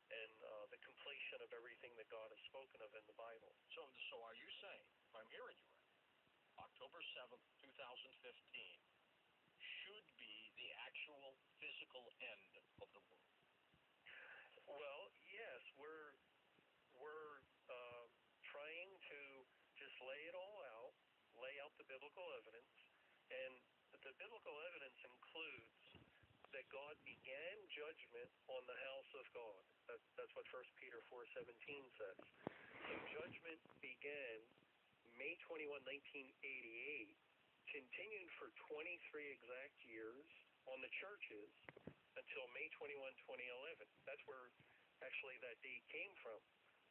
and the completion of everything that God has spoken of in the Bible. So are you saying, if I'm hearing you right, October 7th, 2015 should be the actual physical end of the world? Well, yes, we're trying to just lay it all out, lay out the biblical evidence, and the biblical evidence includes that God began judgment on the house of God. That's what 1 Peter 4:17 says. So judgment began May 21, 1988, continued for 23 exact years on the churches until May 21, 2011. That's where actually that date came from.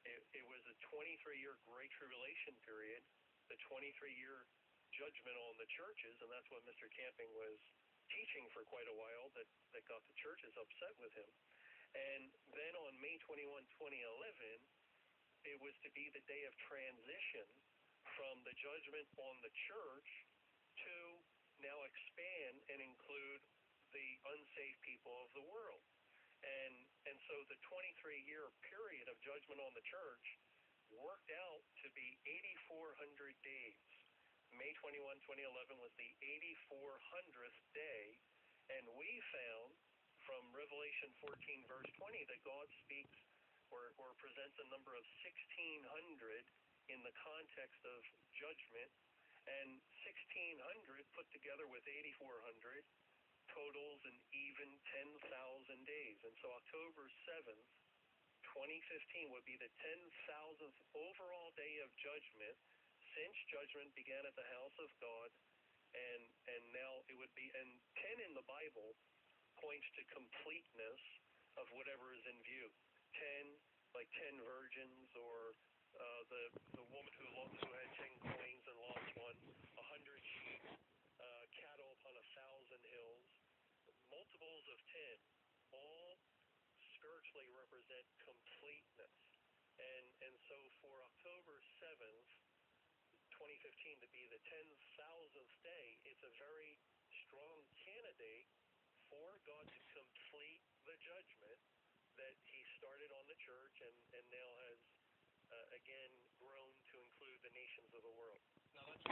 It was a 23-year Great Tribulation period, the 23-year judgment on the churches, and that's what Mr. Camping was teaching for quite a while, that got the churches upset with him. And then on May 21, 2011, it was to be the day of transition from the judgment on the church to now expand and include the unsaved people of the world. And so the 23-year period of judgment on the church worked out to be 8,400 days. May 21, 2011 was the 8,400th day, and we found from Revelation 14, verse 20, that God speaks or presents a number of 1,600 in the context of judgment, and 1,600 put together with 8,400 totals an even 10,000 days. And so October 7th, 2015 would be the 10,000th overall day of judgment since judgment began at the house of God, and now it would be, and 10 in the Bible points to completeness of whatever is in view. 10, like 10 virgins, or the woman who had 10 coins and lost one, 100 sheep, cattle upon 1,000 hills, multiples of 10, all spiritually represent completeness. And so for October 7th, 2015 to be the 10,000th day, it's a very strong candidate for God to complete the judgment that he started on the church and now has again grown to include the nations of the world. Now that's